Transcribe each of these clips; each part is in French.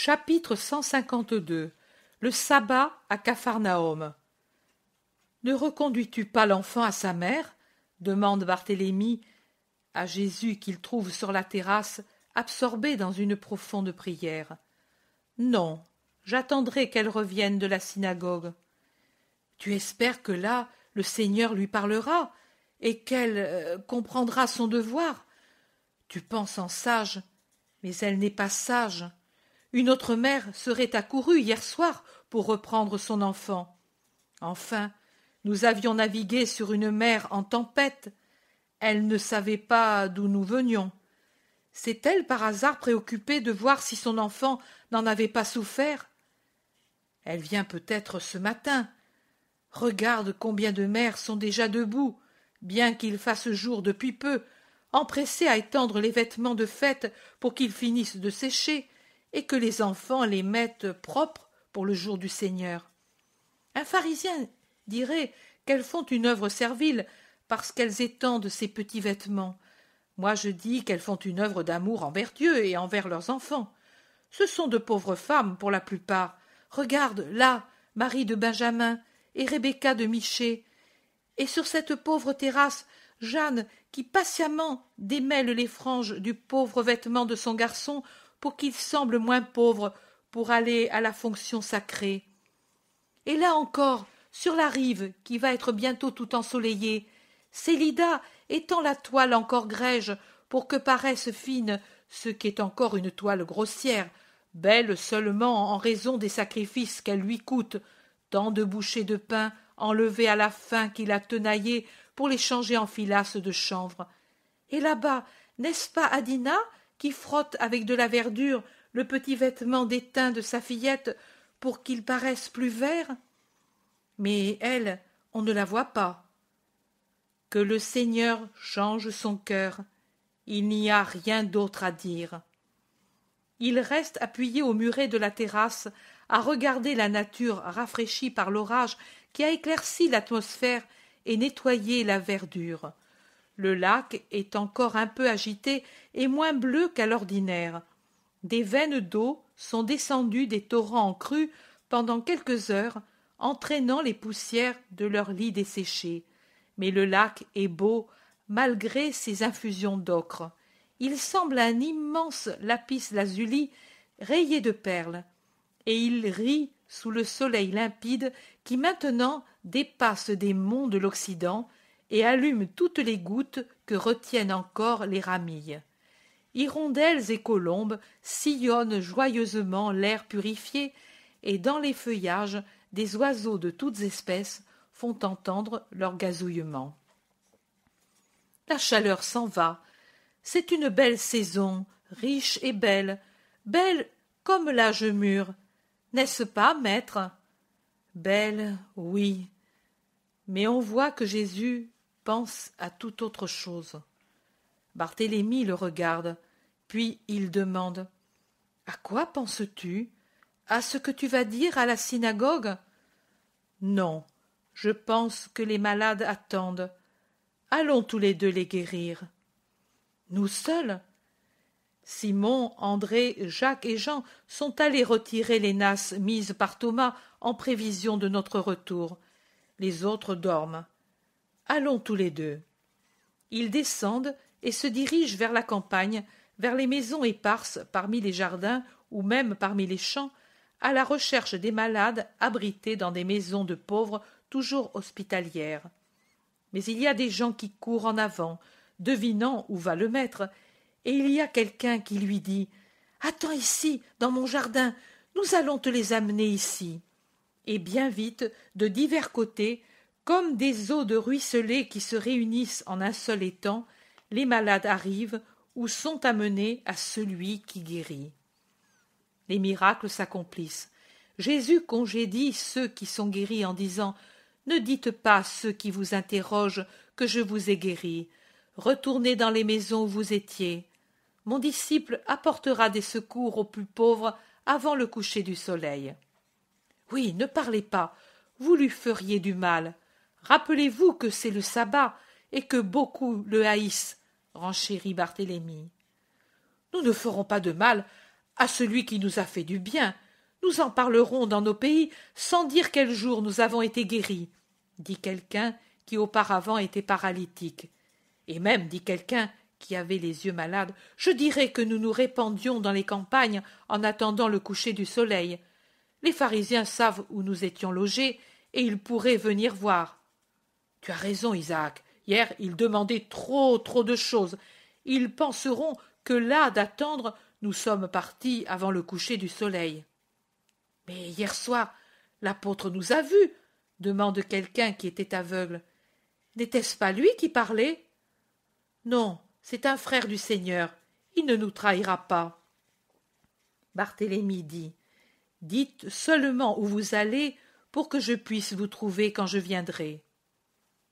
Chapitre 152. Le sabbat à Capharnaüm. Ne reconduis-tu pas l'enfant à sa mère? Demande Barthélemy à Jésus qu'il trouve sur la terrasse, absorbé dans une profonde prière. Non, j'attendrai qu'elle revienne de la synagogue. Tu espères que là, le Seigneur lui parlera et qu'elle comprendra son devoir? Tu penses en sage, mais elle n'est pas sage. Une autre mère serait accourue hier soir pour reprendre son enfant. Enfin, nous avions navigué sur une mer en tempête. Elle ne savait pas d'où nous venions. S'est-elle par hasard préoccupée de voir si son enfant n'en avait pas souffert? Elle vient peut-être ce matin. Regarde combien de mères sont déjà debout, bien qu'il fasse jour depuis peu, empressées à étendre les vêtements de fête pour qu'ils finissent de sécher, et que les enfants les mettent propres pour le jour du Seigneur. Un pharisien dirait qu'elles font une œuvre servile parce qu'elles étendent ces petits vêtements. Moi je dis qu'elles font une œuvre d'amour envers Dieu et envers leurs enfants. Ce sont de pauvres femmes pour la plupart. Regarde, là, Marie de Benjamin et Rebecca de Michée. Et sur cette pauvre terrasse, Jeanne qui patiemment démêle les franges du pauvre vêtement de son garçon pour qu'il semble moins pauvre pour aller à la fonction sacrée. Et là encore, sur la rive, qui va être bientôt tout ensoleillée, Célida étend la toile encore grège pour que paraisse fine ce qui est encore une toile grossière, belle seulement en raison des sacrifices qu'elle lui coûte, tant de bouchées de pain enlevées à la fin qu'il a tenaillées pour les changer en filasses de chanvre. Et là-bas, n'est-ce pas Adina qui frotte avec de la verdure le petit vêtement d'étain de sa fillette pour qu'il paraisse plus vert? Mais elle, on ne la voit pas. Que le Seigneur change son cœur. Il n'y a rien d'autre à dire. Il reste appuyé au muret de la terrasse, à regarder la nature rafraîchie par l'orage qui a éclairci l'atmosphère et nettoyé la verdure. Le lac est encore un peu agité et moins bleu qu'à l'ordinaire. Des veines d'eau sont descendues des torrents en crue pendant quelques heures, entraînant les poussières de leur lit desséché. Mais le lac est beau malgré ses infusions d'ocre. Il semble un immense lapis lazuli rayé de perles, et il rit sous le soleil limpide qui maintenant dépasse des monts de l'Occident et allume toutes les gouttes que retiennent encore les ramilles. Hirondelles et colombes sillonnent joyeusement l'air purifié, et dans les feuillages, des oiseaux de toutes espèces font entendre leur gazouillement. La chaleur s'en va. C'est une belle saison, riche et belle comme l'âge mûr. N'est-ce pas, maître? Belle, oui. Mais on voit que Jésus pense à toute autre chose. Barthélemy le regarde, puis il demande « À quoi penses-tu? À ce que tu vas dire à la synagogue ?»« Non, je pense que les malades attendent. Allons tous les deux les guérir. »« Nous seuls ?» Simon, André, Jacques et Jean sont allés retirer les nasses mises par Thomas en prévision de notre retour. Les autres dorment. Allons tous les deux. Ils descendent et se dirigent vers la campagne, vers les maisons éparses parmi les jardins ou même parmi les champs, à la recherche des malades abrités dans des maisons de pauvres toujours hospitalières. Mais il y a des gens qui courent en avant, devinant où va le maître, et il y a quelqu'un qui lui dit « Attends ici, dans mon jardin, nous allons te les amener ici. » Et bien vite, de divers côtés, comme des eaux de ruisselets qui se réunissent en un seul étang, les malades arrivent ou sont amenés à celui qui guérit. Les miracles s'accomplissent. Jésus congédie ceux qui sont guéris en disant « Ne dites pas à ceux qui vous interrogent que je vous ai guéris. Retournez dans les maisons où vous étiez. Mon disciple apportera des secours aux plus pauvres avant le coucher du soleil. » Oui, ne parlez pas, vous lui feriez du mal. Rappelez-vous que c'est le sabbat et que beaucoup le haïssent, renchérit Barthélemy. Nous ne ferons pas de mal à celui qui nous a fait du bien. Nous en parlerons dans nos pays sans dire quel jour nous avons été guéris, dit quelqu'un qui auparavant était paralytique. Et même, dit quelqu'un qui avait les yeux malades, je dirais que nous nous répandions dans les campagnes en attendant le coucher du soleil. Les pharisiens savent où nous étions logés, et ils pourraient venir voir. Tu as raison, Isaac. Hier, ils demandaient trop de choses. Ils penseront que là d'attendre, nous sommes partis avant le coucher du soleil. Mais hier soir, l'apôtre nous a vus, demande quelqu'un qui était aveugle. N'était-ce pas lui qui parlait? Non, c'est un frère du Seigneur. Il ne nous trahira pas. Barthélemy dit, dites seulement où vous allez pour que je puisse vous trouver quand je viendrai.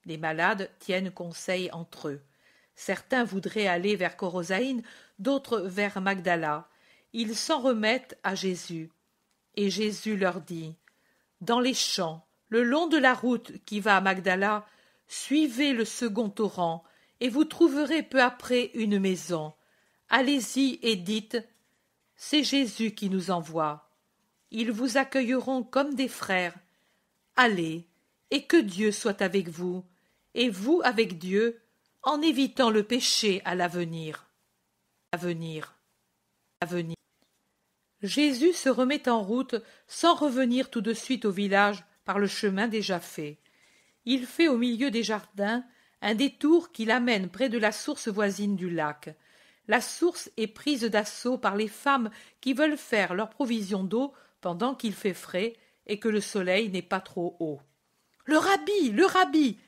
Les malades tiennent conseil entre eux. Certains voudraient aller vers Corosaïne, d'autres vers Magdala. Ils s'en remettent à Jésus. Et Jésus leur dit, dans les champs, le long de la route qui va à Magdala, suivez le second torrent, et vous trouverez peu après une maison. Allez-y et dites, c'est Jésus qui nous envoie. Ils vous accueilleront comme des frères. Allez, et que Dieu soit avec vous, et vous avec Dieu, en évitant le péché à l'avenir. Jésus se remet en route sans revenir tout de suite au village par le chemin déjà fait. Il fait au milieu des jardins un détour qui l'amène près de la source voisine du lac. La source est prise d'assaut par les femmes qui veulent faire leur provision d'eau pendant qu'il fait frais et que le soleil n'est pas trop haut. Le rabbi, le rabbi!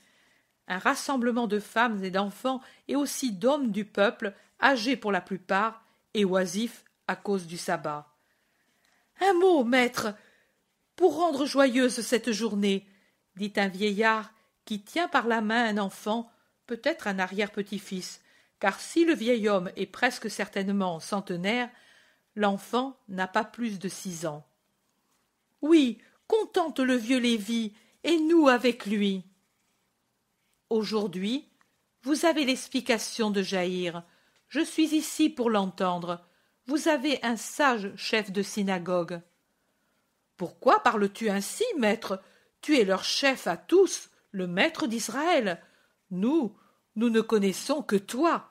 Un rassemblement de femmes et d'enfants et aussi d'hommes du peuple, âgés pour la plupart et oisifs à cause du sabbat. Un mot, maître, pour rendre joyeuse cette journée, dit un vieillard qui tient par la main un enfant, peut-être un arrière-petit-fils, car si le vieil homme est presque certainement centenaire, l'enfant n'a pas plus de 6 ans. Oui, contente le vieux Lévi, et nous avec lui. Aujourd'hui, vous avez l'explication de Jaïr. Je suis ici pour l'entendre. Vous avez un sage chef de synagogue. Pourquoi parles-tu ainsi, maître? Tu es leur chef à tous, le maître d'Israël. Nous ne connaissons que toi.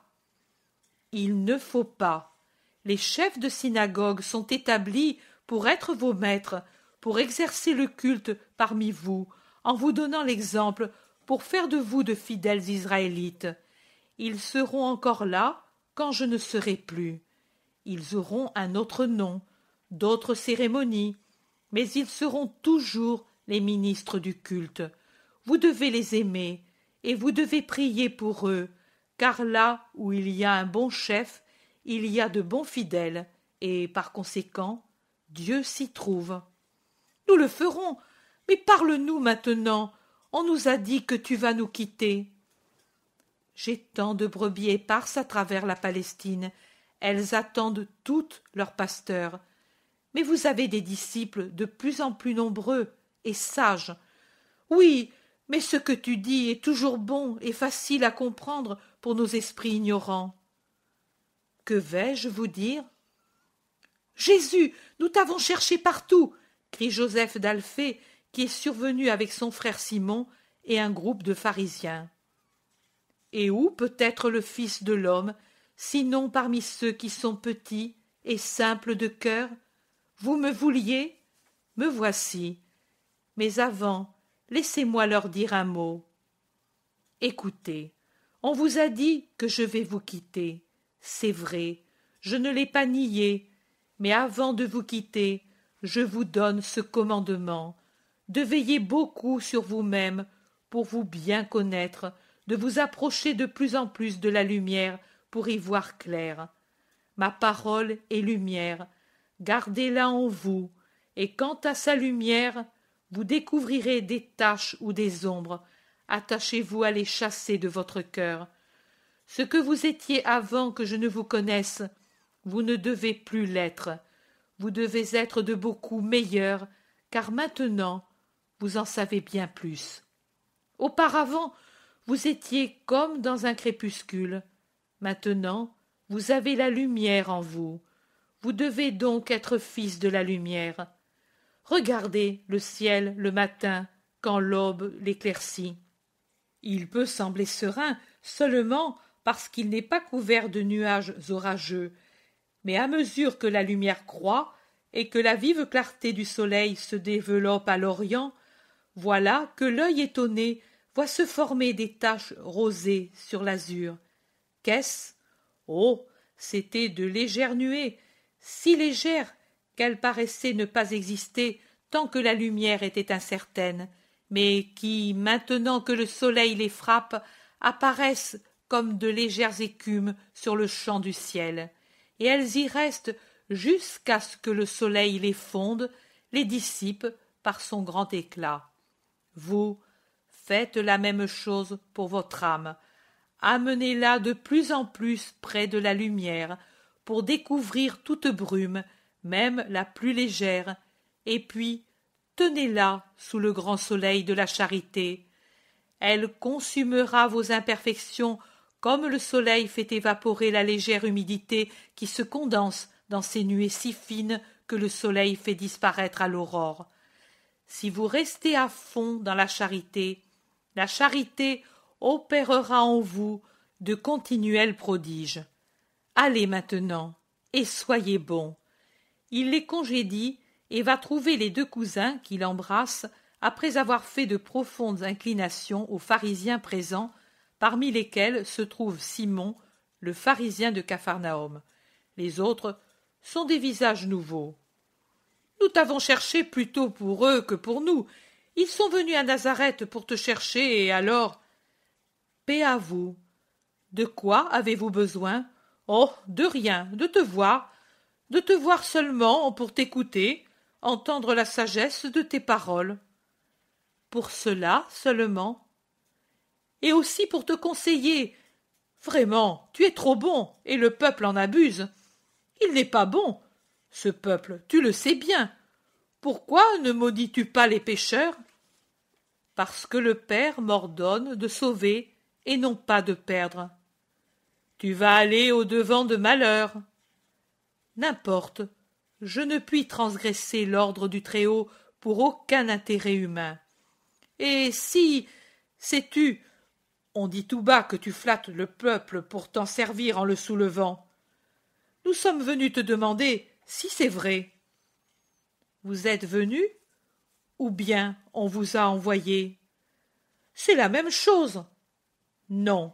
Il ne faut pas. Les chefs de synagogue sont établis pour être vos maîtres, pour exercer le culte parmi vous, en vous donnant l'exemple, pour faire de vous de fidèles Israélites. Ils seront encore là quand je ne serai plus. Ils auront un autre nom, d'autres cérémonies, mais ils seront toujours les ministres du culte. Vous devez les aimer, et vous devez prier pour eux, car là où il y a un bon chef, il y a de bons fidèles, et par conséquent, Dieu s'y trouve. Nous le ferons, mais parle-nous maintenant. On nous a dit que tu vas nous quitter. J'ai tant de brebis éparses à travers la Palestine. Elles attendent toutes leur pasteur. Mais vous avez des disciples de plus en plus nombreux et sages. Oui, mais ce que tu dis est toujours bon et facile à comprendre pour nos esprits ignorants. Que vais-je vous dire? Jésus, nous t'avons cherché partout, crie Joseph d'Alphée, qui est survenu avec son frère Simon et un groupe de pharisiens. Et où peut être le Fils de l'homme, sinon parmi ceux qui sont petits et simples de cœur? Vous me vouliez? Me voici. Mais avant, laissez-moi leur dire un mot. Écoutez, on vous a dit que je vais vous quitter. C'est vrai, je ne l'ai pas nié, mais avant de vous quitter, je vous donne ce commandement, de veiller beaucoup sur vous-même pour vous bien connaître, de vous approcher de plus en plus de la lumière pour y voir clair. Ma parole est lumière, gardez-la en vous, et quant à sa lumière, vous découvrirez des taches ou des ombres, attachez-vous à les chasser de votre cœur. Ce que vous étiez avant que je ne vous connaisse, vous ne devez plus l'être, vous devez être de beaucoup meilleurs, car maintenant vous en savez bien plus. Auparavant, vous étiez comme dans un crépuscule. Maintenant, vous avez la lumière en vous. Vous devez donc être fils de la lumière. Regardez le ciel le matin, quand l'aube l'éclaircit. Il peut sembler serein seulement parce qu'il n'est pas couvert de nuages orageux, mais à mesure que la lumière croît et que la vive clarté du soleil se développe à l'Orient, voilà que l'œil étonné voit se former des taches rosées sur l'azur. Qu'est-ce? Oh, c'étaient de légères nuées, si légères qu'elles paraissaient ne pas exister tant que la lumière était incertaine, mais qui, maintenant que le soleil les frappe, apparaissent comme de légères écumes sur le champ du ciel, et elles y restent jusqu'à ce que le soleil les fonde, les dissipe par son grand éclat. Vous faites la même chose pour votre âme. Amenez-la de plus en plus près de la lumière, pour découvrir toute brume, même la plus légère, et puis tenez-la sous le grand soleil de la charité. Elle consumera vos imperfections comme le soleil fait évaporer la légère humidité qui se condense dans ces nuées si fines que le soleil fait disparaître à l'aurore. Si vous restez à fond dans la charité opérera en vous de continuels prodiges. Allez maintenant, et soyez bons. Il les congédie et va trouver les deux cousins qui l'embrassent après avoir fait de profondes inclinations aux pharisiens présents, parmi lesquels se trouve Simon, le pharisien de Capharnaüm. Les autres sont des visages nouveaux. Nous t'avons cherché plutôt pour eux que pour nous. Ils sont venus à Nazareth pour te chercher, et alors... Paix à vous. De quoi avez-vous besoin? Oh, de rien, de te voir seulement pour t'écouter, entendre la sagesse de tes paroles. Pour cela seulement? Et aussi pour te conseiller. Vraiment, tu es trop bon, et le peuple en abuse. Il n'est pas bon, ce peuple, tu le sais bien. Pourquoi ne maudis-tu pas les pécheurs? Parce que le Père m'ordonne de sauver et non pas de perdre. Tu vas aller au-devant de malheur. N'importe, je ne puis transgresser l'ordre du Très-Haut pour aucun intérêt humain. Et si, sais-tu, on dit tout bas que tu flattes le peuple pour t'en servir en le soulevant. Nous sommes venus te demander si c'est vrai. Vous êtes venus, ou bien on vous a envoyé? C'est la même chose. Non,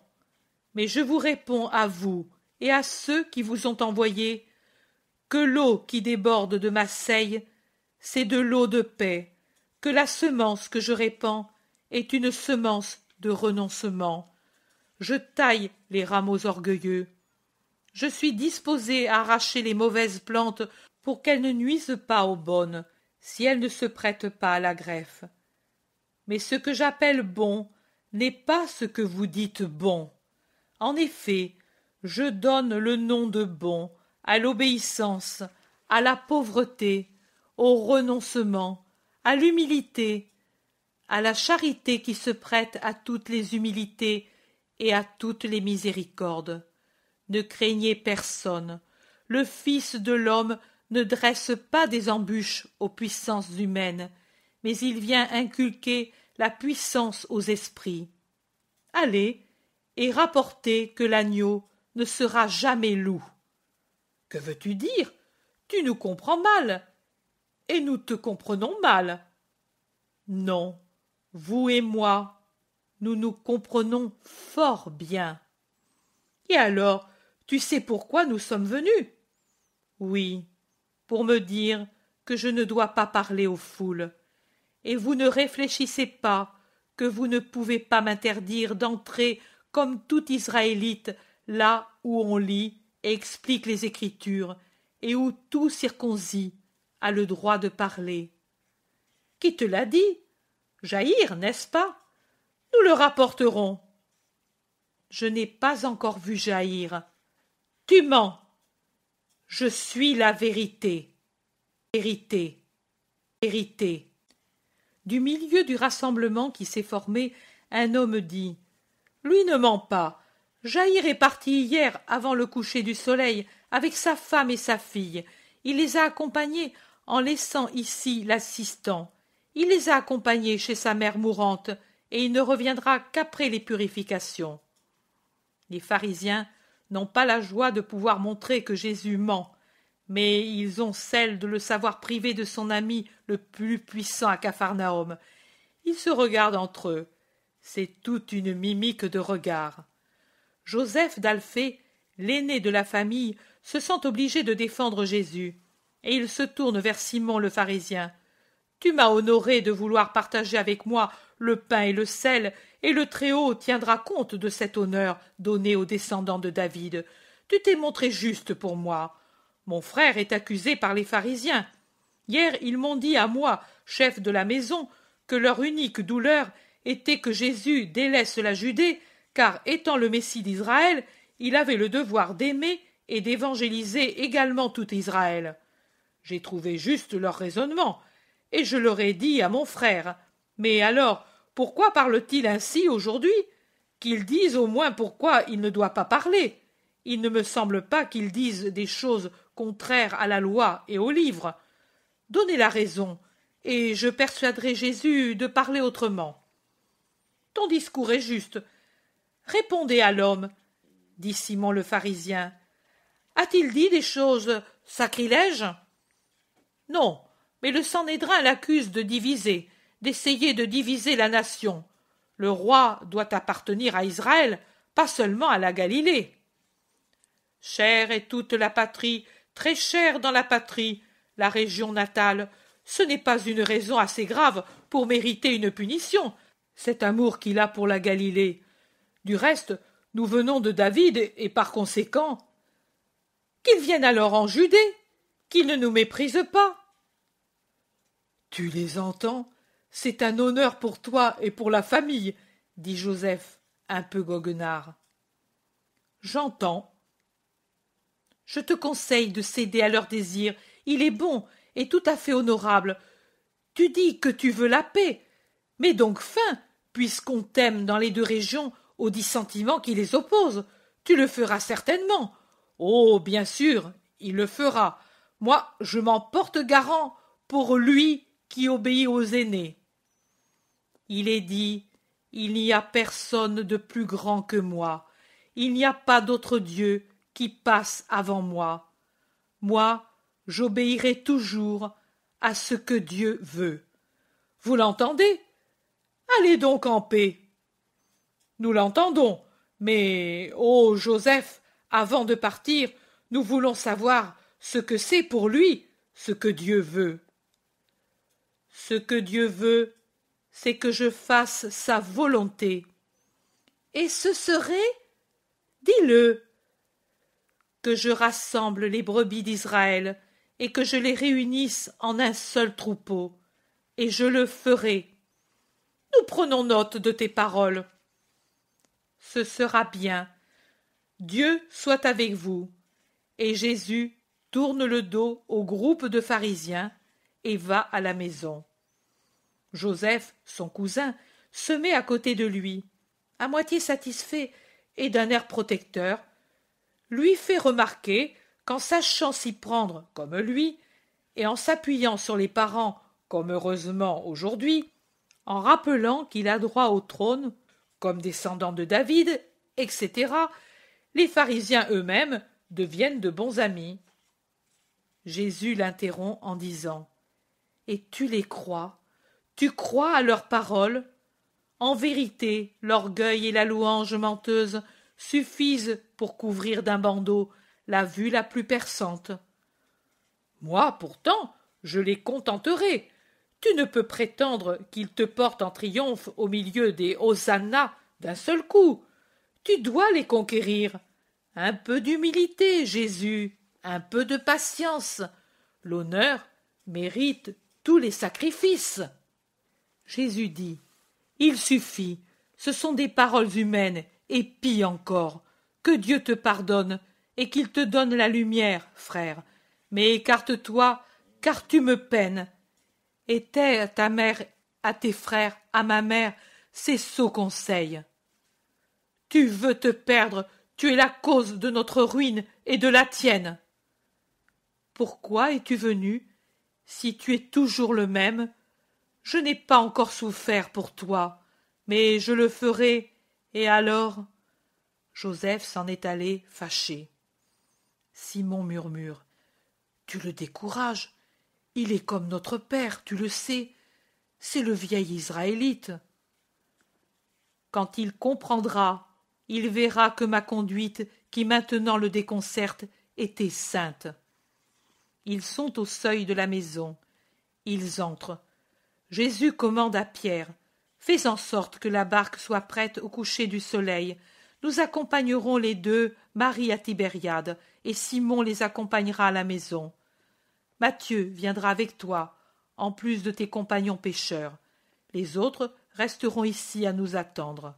mais je vous réponds à vous et à ceux qui vous ont envoyé que l'eau qui déborde de ma seille, c'est de l'eau de paix, que la semence que je répands est une semence de renoncement. Je taille les rameaux orgueilleux. Je suis disposé à arracher les mauvaises plantes pour qu'elles ne nuisent pas aux bonnes, si elles ne se prêtent pas à la greffe. Mais ce que j'appelle bon n'est pas ce que vous dites bon. En effet, je donne le nom de bon à l'obéissance, à la pauvreté, au renoncement, à l'humilité, à la charité qui se prête à toutes les humilités et à toutes les miséricordes. Ne craignez personne. Le Fils de l'homme ne dresse pas des embûches aux puissances humaines, mais il vient inculquer la puissance aux esprits. Allez, et rapportez que l'agneau ne sera jamais loup. Que veux-tu dire? Tu nous comprends mal, et nous te comprenons mal. Non, vous et moi, nous nous comprenons fort bien. Et alors, tu sais pourquoi nous sommes venus? Oui, pour me dire que je ne dois pas parler aux foules. Et vous ne réfléchissez pas que vous ne pouvez pas m'interdire d'entrer comme tout Israélite là où on lit et explique les Écritures, et où tout circoncis a le droit de parler. Qui te l'a dit? Jaïr, n'est-ce pas? Nous le rapporterons. Je n'ai pas encore vu Jaïr. Tu mens. Je suis la vérité. Vérité. Vérité. Du milieu du rassemblement qui s'est formé, un homme dit « Lui ne ment pas. Jaïr est parti hier avant le coucher du soleil avec sa femme et sa fille, Il les a accompagnés en laissant ici l'assistant. Il les a accompagnés chez sa mère mourante, et il ne reviendra qu'après les purifications. » Les pharisiens n'ont pas la joie de pouvoir montrer que Jésus ment, mais ils ont celle de le savoir privé de son ami le plus puissant à Capharnaüm. Ils se regardent entre eux. C'est toute une mimique de regard. Joseph d'Alphée, l'aîné de la famille, se sent obligé de défendre Jésus, et il se tourne vers Simon le pharisien. « Tu m'as honoré de vouloir partager avec moi le pain et le sel, et le Très-Haut tiendra compte de cet honneur donné aux descendants de David. Tu t'es montré juste pour moi. Mon frère est accusé par les pharisiens. Hier, ils m'ont dit à moi, chef de la maison, que leur unique douleur était que Jésus délaisse la Judée, car, étant le Messie d'Israël, il avait le devoir d'aimer et d'évangéliser également tout Israël. J'ai trouvé juste leur raisonnement, et je leur ai dit à mon frère. Mais alors, pourquoi parle-t-il ainsi aujourd'hui? Qu'ils disent au moins pourquoi il ne doit pas parler. Il ne me semble pas qu'ils disent des choses contraires à la loi et au livre. Donnez la raison, et je persuaderai Jésus de parler autrement. » « Ton discours est juste. Répondez à l'homme, » dit Simon le pharisien. « A-t-il dit des choses sacrilèges? » « Non, mais le Sanhédrin l'accuse de diviser, d'essayer de diviser la nation. Le roi doit appartenir à Israël, pas seulement à la Galilée. »« Chère est toute la patrie, très chère dans la patrie, la région natale. Ce n'est pas une raison assez grave pour mériter une punition, cet amour qu'il a pour la Galilée. Du reste, nous venons de David, et par conséquent, qu'il vienne alors en Judée, qu'il ne nous méprise pas. » « Tu les entends? C'est un honneur pour toi et pour la famille, » dit Joseph, un peu goguenard. « J'entends. Je te conseille de céder à leur désir. Il est bon et tout à fait honorable. Tu dis que tu veux la paix. Mets donc fin, puisqu'on t'aime dans les deux régions, aux dissentiments qui les opposent. Tu le feras certainement. Oh, bien sûr, il le fera. Moi, je m'en porte garant pour lui qui obéit aux aînés. Il est dit, il n'y a personne de plus grand que moi. Il n'y a pas d'autre Dieu qui passe avant moi. Moi, j'obéirai toujours à ce que Dieu veut. Vous l'entendez? Allez donc en paix. » « Nous l'entendons, mais, ô Joseph, avant de partir, nous voulons savoir ce que c'est pour lui, ce que Dieu veut. » « Ce que Dieu veut, c'est que je fasse sa volonté. » « Et ce serait, dis-le, que je rassemble les brebis d'Israël et que je les réunisse en un seul troupeau, et je le ferai. Nous prenons note de tes paroles. Ce sera bien. Dieu soit avec vous. » Et Jésus tourne le dos au groupe de pharisiens et va à la maison. Joseph, son cousin, se met à côté de lui, à moitié satisfait et d'un air protecteur, lui fait remarquer qu'en sachant s'y prendre comme lui, et en s'appuyant sur les parents comme heureusement aujourd'hui, en rappelant qu'il a droit au trône comme descendant de David, etc., les pharisiens eux-mêmes deviennent de bons amis. Jésus l'interrompt en disant « Et tu les crois? Tu crois à leurs paroles? En vérité, l'orgueil et la louange menteuse suffisent pour couvrir d'un bandeau la vue la plus perçante. Moi, pourtant, je les contenterai. Tu ne peux prétendre qu'ils te portent en triomphe au milieu des hosanna d'un seul coup. Tu dois les conquérir. Un peu d'humilité, Jésus, un peu de patience. L'honneur mérite tous les sacrifices. » Jésus dit « Il suffit, ce sont des paroles humaines, et pis encore. Que Dieu te pardonne, et qu'il te donne la lumière, frère. Mais écarte-toi, car tu me peines. Et tais à ta mère, à tes frères, à ma mère, ces sots conseils. Tu veux te perdre, tu es la cause de notre ruine et de la tienne. » pourquoi es-tu venu? Si tu es toujours le même, je n'ai pas encore souffert pour toi, mais je le ferai, et alors? Joseph s'en est allé fâché. Simon murmure. Tu le décourages. Il est comme notre père, tu le sais. C'est le vieil Israélite. Quand il comprendra, il verra que ma conduite, qui maintenant le déconcerte, était sainte. Ils sont au seuil de la maison. Ils entrent. Jésus commande à Pierre. Fais en sorte que la barque soit prête au coucher du soleil. Nous accompagnerons les deux, Marie à Tibériade, et Simon les accompagnera à la maison. Matthieu viendra avec toi, en plus de tes compagnons pêcheurs. Les autres resteront ici à nous attendre.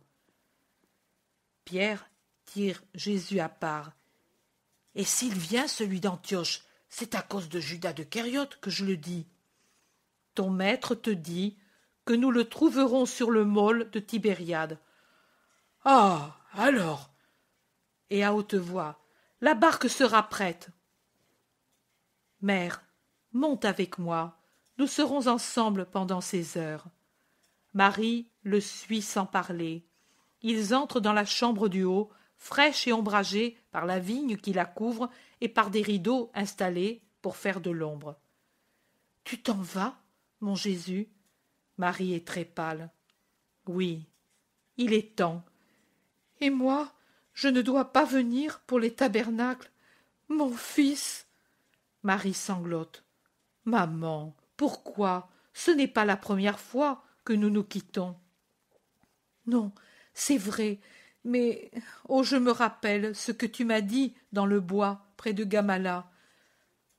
Pierre tire Jésus à part. Et s'il vient, celui d'Antioche, c'est à cause de Judas de Kériote que je le dis. Ton maître te dit que nous le trouverons sur le môle de Tibériade. Ah, alors. Et à haute voix, la barque sera prête. Mère, monte avec moi, nous serons ensemble pendant ces heures. Marie le suit sans parler. Ils entrent dans la chambre du haut, fraîche et ombragée par la vigne qui la couvre et par des rideaux installés pour faire de l'ombre. « Tu t'en vas, mon Jésus ?» Marie est très pâle. « Oui, il est temps. Et moi, je ne dois pas venir pour les tabernacles. Mon fils !» Marie sanglote. « Maman, pourquoi? Ce n'est pas la première fois que nous nous quittons. » « Non, c'est vrai, mais oh, je me rappelle ce que tu m'as dit dans le bois près de Gamala.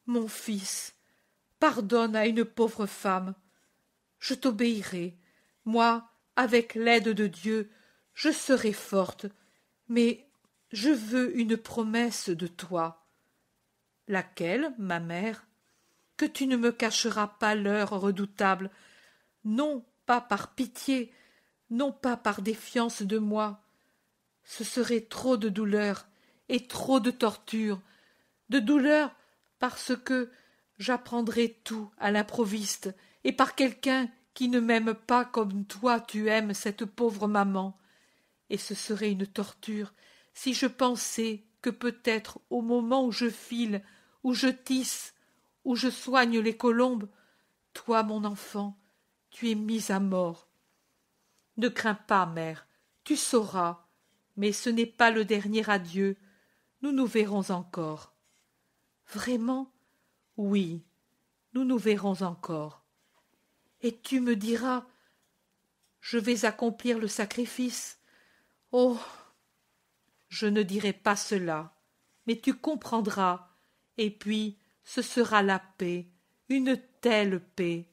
Mon fils, pardonne à une pauvre femme. Je t'obéirai. Moi, avec l'aide de Dieu, je serai forte, mais je veux une promesse de toi. Laquelle, ma mère? Que tu ne me cacheras pas l'heure redoutable, non pas par pitié, non pas par défiance de moi. Ce serait trop de douleur et trop de torture, de douleur parce que j'apprendrai tout à l'improviste et par quelqu'un qui ne m'aime pas comme toi tu aimes cette pauvre maman. Et ce serait une torture si je pensais que peut-être au moment où je file, où je tisse, où je soigne les colombes, toi, mon enfant, tu es mise à mort. Ne crains pas, mère, tu sauras, mais ce n'est pas le dernier adieu, nous nous verrons encore. Vraiment? Oui, nous nous verrons encore. Et tu me diras, je vais accomplir le sacrifice. Oh, je ne dirai pas cela, mais tu comprendras, et puis ce sera la paix, une telle paix.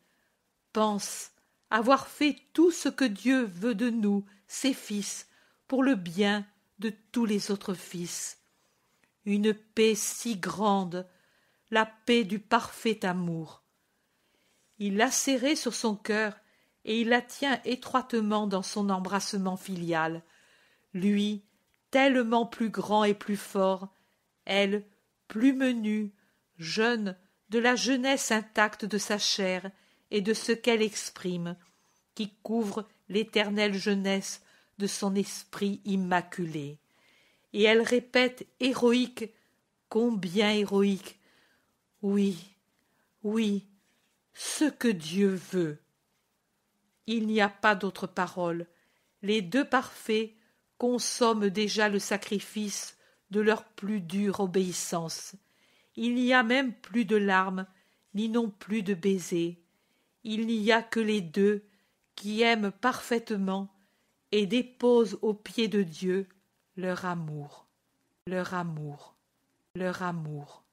Pense avoir fait tout ce que Dieu veut de nous, ses fils, pour le bien de tous les autres fils. Une paix si grande, la paix du parfait amour. Il l'a serrée sur son cœur et il la tient étroitement dans son embrassement filial. Lui, tellement plus grand et plus fort, elle, plus menue, jeune, de la jeunesse intacte de sa chair et de ce qu'elle exprime, qui couvre l'éternelle jeunesse de son esprit immaculé. Et elle répète héroïque, combien héroïque, oui, oui, ce que Dieu veut. Il n'y a pas d'autre parole. Les deux parfaits consomment déjà le sacrifice de leur plus dure obéissance. Il n'y a même plus de larmes, ni non plus de baisers. Il n'y a que les deux qui aiment parfaitement et déposent aux pieds de Dieu leur amour, leur amour, leur amour.